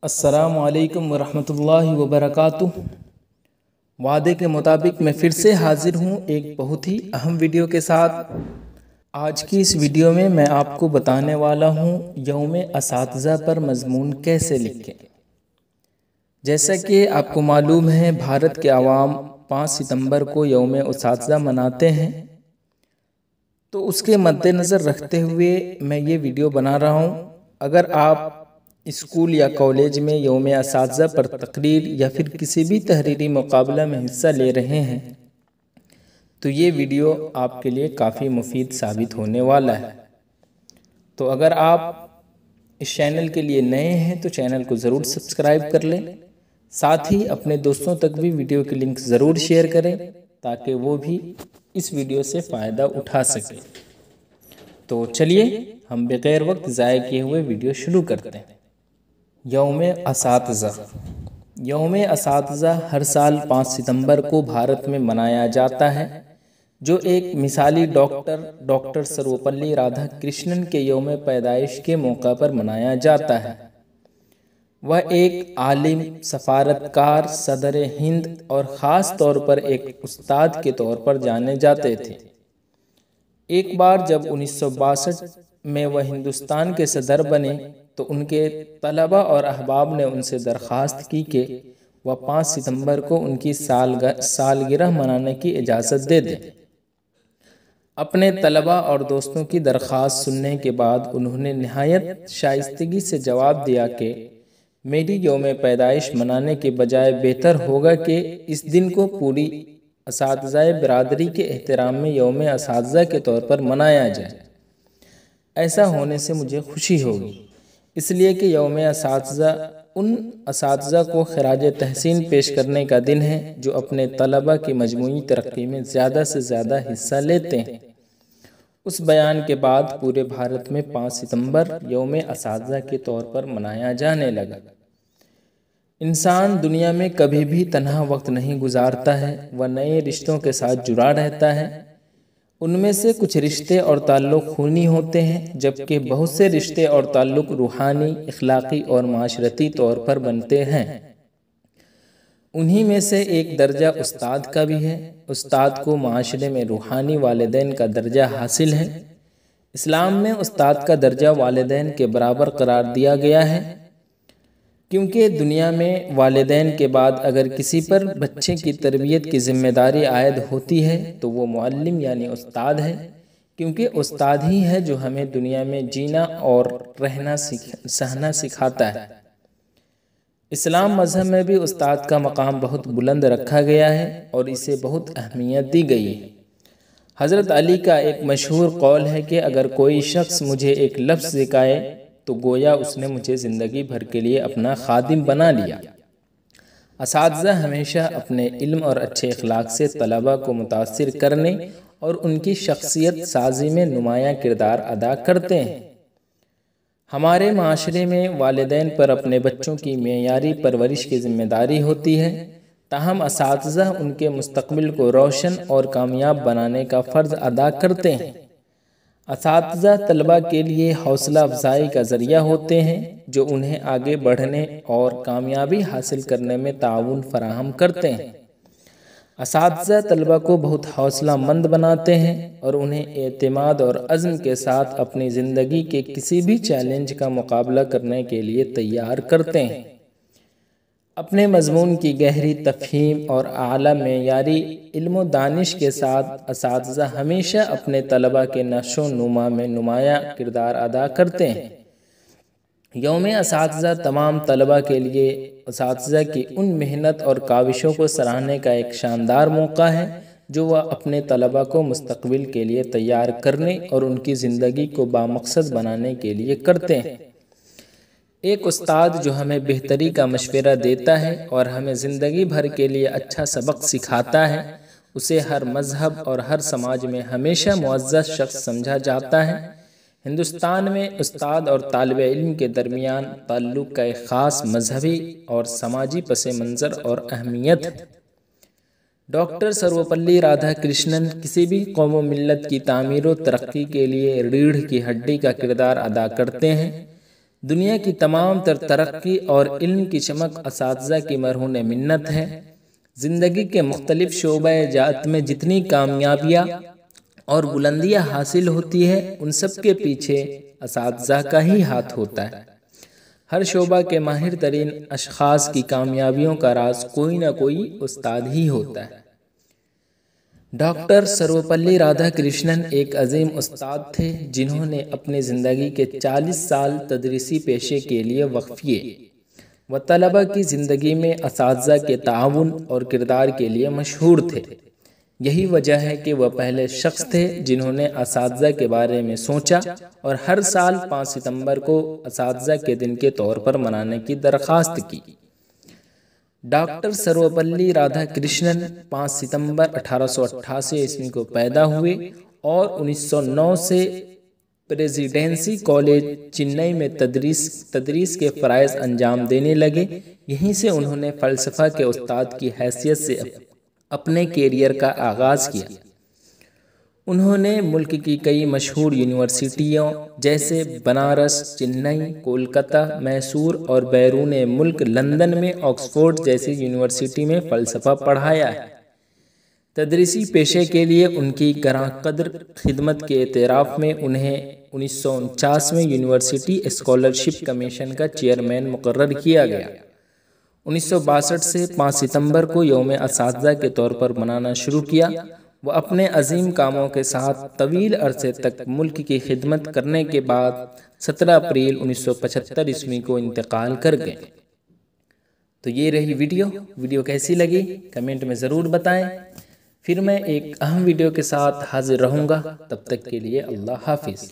السلام علیکم ورحمۃ اللہ وبرکاتہ۔ وعدے کے مطابق میں پھر سے حاضر ہوں ایک بہت ہی اہم ویڈیو کے ساتھ۔ آج کی اس ویڈیو میں میں آپ کو بتانے والا ہوں یوم اساتذہ پر مضمون کیسے لکھیں۔ جیسا کہ آپ کو معلوم ہے بھارت کے عوام 5 ستمبر کو یوم اساتذہ مناتے ہیں، تو اس کے مد نظر رکھتے ہوئے میں یہ ویڈیو بنا رہا ہوں۔ اگر آپ اسکول یا کالج میں یوم اساتذہ پر تقریر یا پھر کسی بھی تحریری مقابلہ میں حصہ لے رہے ہیں تو یہ ویڈیو آپ کے لیے کافی مفید ثابت ہونے والا ہے۔ تو اگر آپ اس چینل کے لیے نئے ہیں تو چینل کو ضرور سبسکرائب کر لیں، ساتھ ہی اپنے دوستوں تک بھی ویڈیو کی لنک ضرور شیئر کریں تاکہ وہ بھی اس ویڈیو سے فائدہ اٹھا سکیں۔ تو چلیے ہم بغیر وقت ضائع کیے ہوئے ویڈیو شروع کرتے ہیں۔ یوم اساتذہ۔ یوم اساتذہ ہر سال 5 ستمبر کو بھارت میں منایا جاتا ہے، جو ایک مثالی ڈاکٹر سروپلی رادھا کرشنن کے یوم پیدائش کے موقع پر منایا جاتا ہے۔ وہ ایک عالم، سفارتکار، صدر ہند اور خاص طور پر ایک استاد کے طور پر جانے جاتے تھے۔ ایک بار جب 1962 میں وہ ہندوستان کے صدر بنے تو ان کے طلباء اور احباب نے ان سے درخواست کی کہ وہ 5 ستمبر کو ان کی سالگرہ منانے کی اجازت دے دیں۔ اپنے طلباء اور دوستوں کی درخواست سننے کے بعد انہوں نے نہایت شائستگی سے جواب دیا کہ میری یوم پیدائش منانے کے بجائے بہتر ہوگا کہ اس دن کو پوری اساتذہ برادری کے احترام میں یوم اساتذہ کے طور پر منایا جائے۔ ایسا ہونے سے مجھے خوشی ہوگی، اس لیے کہ یوم اساتذہ ان اساتذہ کو خراج تحسین پیش کرنے کا دن ہے جو اپنے طلباء کی مجموعی ترقی میں زیادہ سے زیادہ حصہ لیتے ہیں۔ اس بیان کے بعد پورے بھارت میں 5 ستمبر یوم اساتذہ کے طور پر منایا جانے لگا۔ انسان دنیا میں کبھی بھی تنہا وقت نہیں گزارتا ہے، وہ نئے رشتوں کے ساتھ جڑا رہتا ہے۔ ان میں سے کچھ رشتے اور تعلق خونی ہوتے ہیں، جبکہ بہت سے رشتے اور تعلق روحانی، اخلاقی اور معاشرتی طور پر بنتے ہیں۔ انہی میں سے ایک درجہ استاد کا بھی ہے۔ استاد کو معاشرے میں روحانی والدین کا درجہ حاصل ہے۔ اسلام میں استاد کا درجہ والدین کے برابر قرار دیا گیا ہے، کیونکہ دنیا میں والدین کے بعد اگر کسی پر بچے کی تربیت کی ذمہ داری عائد ہوتی ہے تو وہ معلم یعنی استاد ہے، کیونکہ استاد ہی ہے جو ہمیں دنیا میں جینا اور رہنا سہنا سکھاتا ہے۔ اسلام مذہب میں بھی استاد کا مقام بہت بلند رکھا گیا ہے اور اسے بہت اہمیت دی گئی ہے۔ حضرت علی کا ایک مشہور قول ہے کہ اگر کوئی شخص مجھے ایک لفظ سکھائے تو گویا اس نے مجھے زندگی بھر کے لیے اپنا خادم بنا لیا۔ اساتذہ ہمیشہ اپنے علم اور اچھے اخلاق سے طلباء کو متاثر کرنے اور ان کی شخصیت سازی میں نمایاں کردار ادا کرتے ہیں۔ ہمارے معاشرے میں والدین پر اپنے بچوں کی معیاری پرورش کی ذمہ داری ہوتی ہے، تاہم اساتذہ ان کے مستقبل کو روشن اور کامیاب بنانے کا فرض ادا کرتے ہیں۔ اساتذہ طلباء کے لیے حوصلہ افزائی کا ذریعہ ہوتے ہیں، جو انہیں آگے بڑھنے اور کامیابی حاصل کرنے میں تعاون فراہم کرتے ہیں۔ اساتذہ طلباء کو بہت حوصلہ مند بناتے ہیں اور انہیں اعتماد اور عزم کے ساتھ اپنی زندگی کے کسی بھی چیلنج کا مقابلہ کرنے کے لیے تیار کرتے ہیں۔ اپنے مضمون کی گہری تفہیم اور اعلیٰ معیاری علم و دانش کے ساتھ اساتذہ ہمیشہ اپنے طلباء کے نشو و نما میں نمایاں کردار ادا کرتے ہیں۔ یوم اساتذہ تمام طلباء کے لیے اساتذہ کی ان محنت اور کاوشوں کو سراہنے کا ایک شاندار موقع ہے جو وہ اپنے طلباء کو مستقبل کے لیے تیار کرنے اور ان کی زندگی کو بامقصد بنانے کے لیے کرتے ہیں۔ ایک استاد جو ہمیں بہتری کا مشورہ دیتا ہے اور ہمیں زندگی بھر کے لیے اچھا سبق سکھاتا ہے، اسے ہر مذہب اور ہر سماج میں ہمیشہ معزز شخص سمجھا جاتا ہے۔ ہندوستان میں استاد اور طالب علم کے درمیان تعلق کا ایک خاص مذہبی اور سماجی پس منظر اور اہمیت ہے۔ ڈاکٹر سروپلی رادھا کرشنن کسی بھی قوم و ملت کی تعمیر و ترقی کے لیے ریڑھ کی ہڈی کا کردار ادا کرتے ہیں۔ دنیا کی تمام تر ترقی اور علم کی چمک اساتذہ کی مرہون منت ہے۔ زندگی کے مختلف شعبہ جات میں جتنی کامیابیاں اور بلندیاں حاصل ہوتی ہے ان سب کے پیچھے اساتذہ کا ہی ہاتھ ہوتا ہے۔ ہر شعبہ کے ماہر ترین اشخاص کی کامیابیوں کا راز کوئی نہ کوئی استاد ہی ہوتا ہے۔ ڈاکٹر سروپلی رادھا کرشنن ایک عظیم استاد تھے جنہوں نے اپنی زندگی کے 40 سال تدریسی پیشے کے لیے وقف کیے۔ وہ طلبہ کی زندگی میں اساتذہ کے تعاون اور کردار کے لیے مشہور تھے۔ یہی وجہ ہے کہ وہ پہلے شخص تھے جنہوں نے اساتذہ کے بارے میں سوچا اور ہر سال 5 ستمبر کو اساتذہ کے دن کے طور پر منانے کی درخواست کی۔ ڈاکٹر سروپلی رادھا کرشنن 5 ستمبر 1888 عیسوی کو پیدا ہوئے اور 1909 سے پریزیڈنسی کالج چنئی میں تدریس کے فرائض انجام دینے لگے۔ یہیں سے انہوں نے فلسفہ کے استاد کی حیثیت سے اپنے کیریئر کا آغاز کیا۔ انہوں نے ملک کی کئی مشہور یونیورسٹیوں جیسے بنارس، چنئی، کولکتہ، میسور اور بیرون ملک لندن میں آکسفورڈ جیسی یونیورسٹی میں فلسفہ پڑھایا ہے۔ تدریسی پیشے کے لیے ان کی گراں قدر خدمت کے اعتراف میں انہیں 1949 میں یونیورسٹی اسکالرشپ کمیشن کا چیئرمین مقرر کیا گیا۔ 1962 سے 5 ستمبر کو یوم اساتذہ کے طور پر منانا شروع کیا۔ وہ اپنے عظیم کاموں کے ساتھ طویل عرصے تک ملک کی خدمت کرنے کے بعد 17 اپریل 1975 عیسوی کو انتقال کر گئے۔ تو یہ رہی ویڈیو کیسی لگی کمنٹ میں ضرور بتائیں۔ پھر میں ایک اہم ویڈیو کے ساتھ حاضر رہوں گا، تب تک کے لیے اللہ حافظ۔